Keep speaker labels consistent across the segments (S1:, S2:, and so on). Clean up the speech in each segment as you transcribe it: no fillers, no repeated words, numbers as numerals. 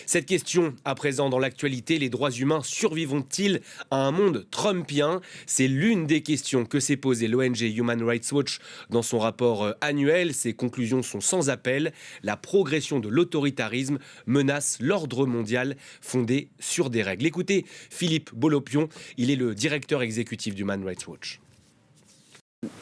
S1: Cette question, à présent dans l'actualité, les droits humains survivront-ils à un monde trumpien? C'est l'une des questions que s'est posée l'ONG Human Rights Watch dans son rapport annuel. Ses conclusions sont sans appel. La progression de l'autoritarisme menace l'ordre mondial fondé sur des règles. Écoutez Philippe Bolopion, il est le directeur exécutif d'Human Rights Watch.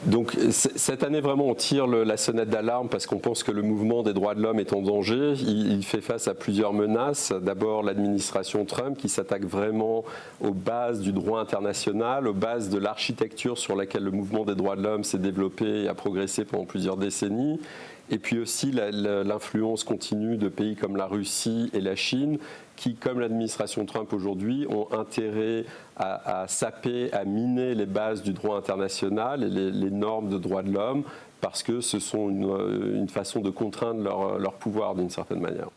S2: Donc cette année vraiment on tire la sonnette d'alarme parce qu'on pense que le mouvement des droits de l'homme est en danger. Il fait face à plusieurs menaces. D'abord l'administration Trump qui s'attaque vraiment aux bases du droit international, aux bases de l'architecture sur laquelle le mouvement des droits de l'homme s'est développé et a progressé pendant plusieurs décennies. Et puis aussi l'influence continue de pays comme la Russie et la Chine qui, comme l'administration Trump aujourd'hui, ont intérêt à saper, à miner les bases du droit international et les normes de droits de l'homme parce que ce sont une façon de contraindre leur pouvoir d'une certaine manière.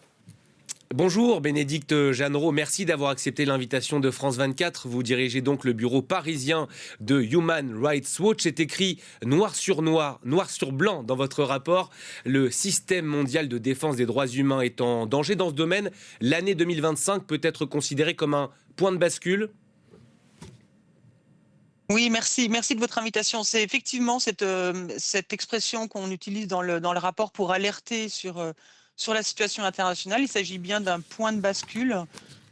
S1: Bonjour Bénédicte Jeannereau, merci d'avoir accepté l'invitation de France 24. Vous dirigez donc le bureau parisien de Human Rights Watch. C'est écrit noir sur blanc dans votre rapport. Le système mondial de défense des droits humains est en danger dans ce domaine. L'année 2025 peut être considérée comme un point de bascule.
S3: Oui, merci de votre invitation. C'est effectivement cette expression qu'on utilise dans le rapport pour alerter sur la situation internationale. Il s'agit bien d'un point de bascule.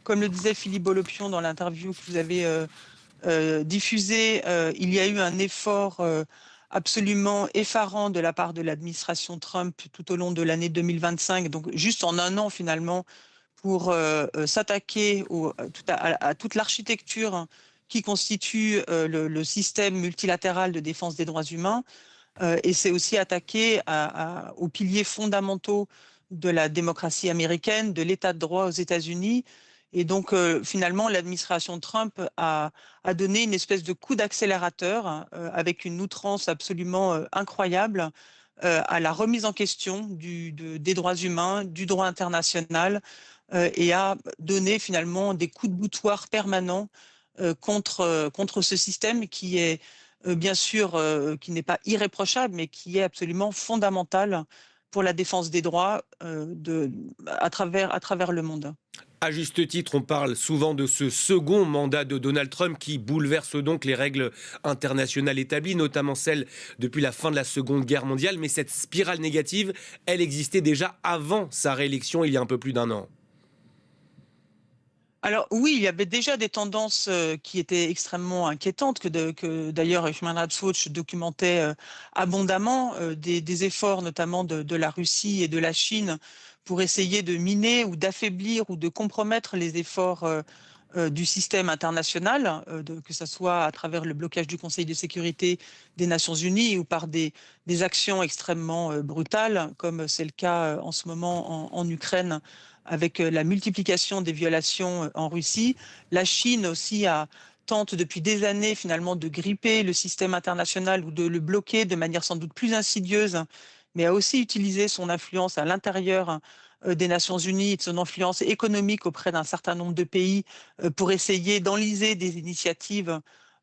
S3: Comme le disait Philippe Bolopion dans l'interview que vous avez diffusée, il y a eu un effort absolument effarant de la part de l'administration Trump tout au long de l'année 2025, donc juste en un an finalement, pour s'attaquer à toute l'architecture qui constitue le système multilatéral de défense des droits humains. Et c'est aussi attaqué aux piliers fondamentaux de la démocratie américaine, de l'état de droit aux États-Unis. Et donc, finalement, l'administration Trump a donné une espèce de coup d'accélérateur avec une outrance absolument incroyable à la remise en question des droits humains, du droit international, et a donné finalement des coups de boutoir permanents contre ce système qui est bien sûr, qui n'est pas irréprochable, mais qui est absolument fondamental pour la défense des droits à travers le monde.
S1: À juste titre, on parle souvent de ce second mandat de Donald Trump qui bouleverse donc les règles internationales établies, notamment celles depuis la fin de la Seconde Guerre mondiale. Mais cette spirale négative, elle existait déjà avant sa réélection il y a un peu plus d'un an.
S3: Alors oui, il y avait déjà des tendances qui étaient extrêmement inquiétantes, que d'ailleurs Human Rights Watch documentait abondamment, des efforts notamment de la Russie et de la Chine pour essayer de miner ou d'affaiblir ou de compromettre les efforts du système international, que ce soit à travers le blocage du Conseil de sécurité des Nations Unies ou par des actions extrêmement brutales, comme c'est le cas en ce moment en Ukraine, avec la multiplication des violations en Russie. La Chine aussi tente depuis des années finalement de gripper le système international ou de le bloquer de manière sans doute plus insidieuse, mais a aussi utilisé son influence à l'intérieur des Nations Unies, de son influence économique auprès d'un certain nombre de pays pour essayer d'enliser des initiatives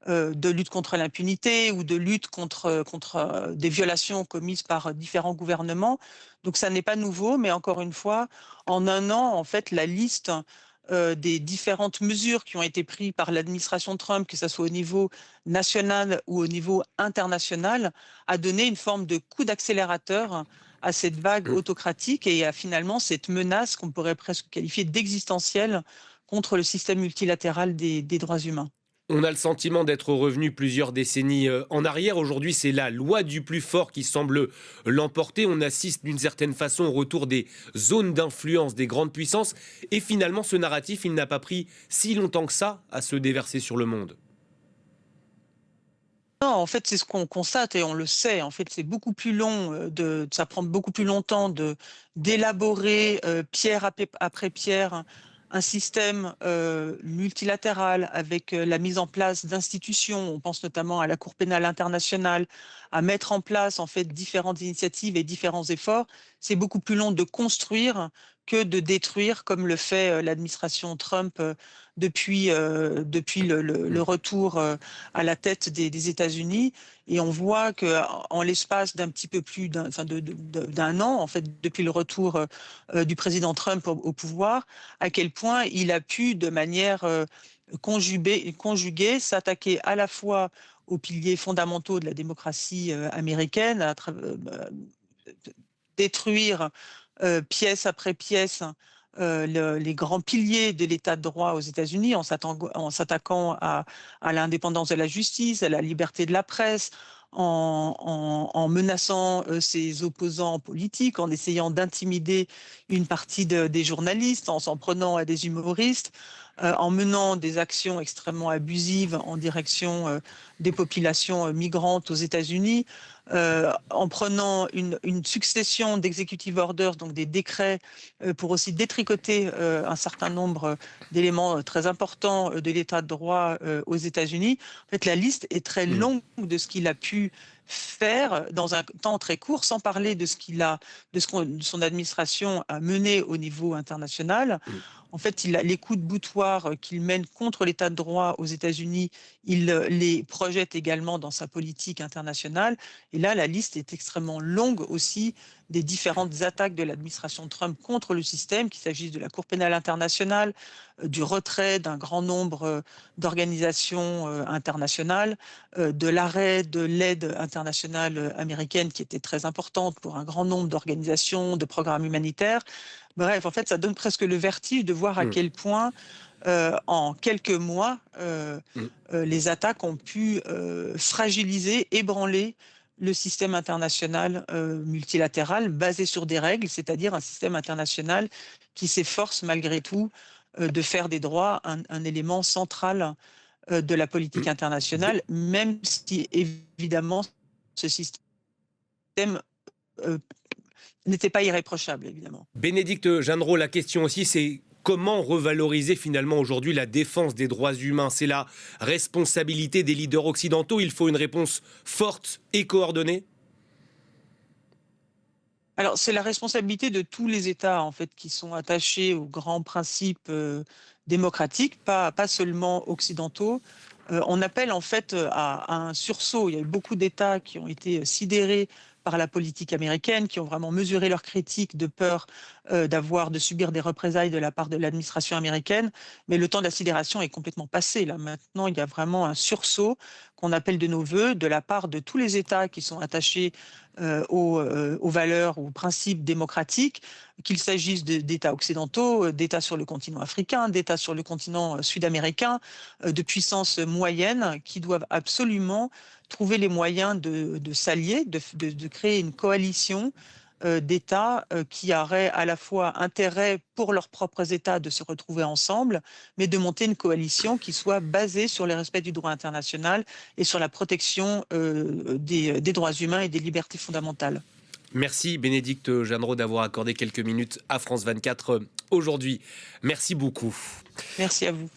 S3: de lutte contre l'impunité ou de lutte contre des violations commises par différents gouvernements. Donc ça n'est pas nouveau, mais encore une fois, en un an, en fait, la liste des différentes mesures qui ont été prises par l'administration Trump, que ce soit au niveau national ou au niveau international, a donné une forme de coup d'accélérateur à cette vague autocratique et à finalement cette menace qu'on pourrait presque qualifier d'existentielle contre le système multilatéral des droits humains.
S1: On a le sentiment d'être revenu plusieurs décennies en arrière. Aujourd'hui, c'est la loi du plus fort qui semble l'emporter. On assiste d'une certaine façon au retour des zones d'influence des grandes puissances. Et finalement, ce narratif, il n'a pas pris si longtemps que ça à se déverser sur le monde.
S3: Non, en fait, c'est ce qu'on constate et on le sait. En fait, c'est beaucoup plus long, ça prend beaucoup plus longtemps d'élaborer pierre après pierre un système multilatéral avec la mise en place d'institutions. On pense notamment à la Cour pénale internationale, à mettre en place en fait différentes initiatives et différents efforts. C'est beaucoup plus long de construire que de détruire, comme le fait l'administration Trump depuis le retour à la tête des États-Unis. Et on voit qu'en l'espace d'un petit peu plus d'un an, en fait, depuis le retour du président Trump au pouvoir, à quel point il a pu, de manière conjuguée, s'attaquer à la fois aux piliers fondamentaux de la démocratie américaine, détruire pièce après pièce les grands piliers de l'état de droit aux États-Unis en s'attaquant à l'indépendance de la justice, à la liberté de la presse, en menaçant ses opposants politiques, en essayant d'intimider une partie des journalistes, en s'en prenant à des humoristes, en menant des actions extrêmement abusives en direction des populations migrantes aux États-Unis, en prenant une succession d'executive orders, donc des décrets, pour aussi détricoter un certain nombre d'éléments très importants de l'état de droit aux États-Unis. En fait, la liste est très longue de ce qu'il a pu faire dans un temps très court, sans parler de son administration a mené au niveau international. En fait, les coups de boutoir qu'il mène contre l'état de droit aux États-Unis, il les projette également dans sa politique internationale. Et là, la liste est extrêmement longue aussi des différentes attaques de l'administration Trump contre le système, qu'il s'agisse de la Cour pénale internationale, du retrait d'un grand nombre d'organisations internationales, de l'arrêt de l'aide internationale américaine qui était très importante pour un grand nombre d'organisations, de programmes humanitaires. Bref, en fait, ça donne presque le vertige de voir à quel point, en quelques mois, les attaques ont pu fragiliser, ébranler le système international multilatéral basé sur des règles, c'est-à-dire un système international qui s'efforce malgré tout de faire des droits un élément central de la politique internationale, même si évidemment ce système euh, n'était pas irréprochable, évidemment.
S1: Bénédicte Jeannereau, la question aussi, c'est comment revaloriser finalement aujourd'hui la défense des droits humains? C'est la responsabilité des leaders occidentaux. Il faut une réponse forte et coordonnée?
S3: Alors, c'est la responsabilité de tous les États, en fait, qui sont attachés aux grands principes démocratiques, pas seulement occidentaux. On appelle en fait à un sursaut. Il y a eu beaucoup d'États qui ont été sidérés par la politique américaine, qui ont vraiment mesuré leurs critiques de peur de subir des représailles de la part de l'administration américaine. Mais le temps de la sidération est complètement passé. Là, maintenant, il y a vraiment un sursaut qu'on appelle de nos voeux de la part de tous les États qui sont attachés aux valeurs, aux principes démocratiques, qu'il s'agisse d'États occidentaux, d'États sur le continent africain, d'États sur le continent sud-américain, de puissances moyennes qui doivent absolument trouver les moyens de s'allier, de créer une coalition d'États qui auraient à la fois intérêt pour leurs propres États de se retrouver ensemble, mais de monter une coalition qui soit basée sur le respect du droit international et sur la protection des droits humains et des libertés fondamentales.
S1: Merci Bénédicte Jeannereau d'avoir accordé quelques minutes à France 24 aujourd'hui. Merci beaucoup.
S3: Merci à vous.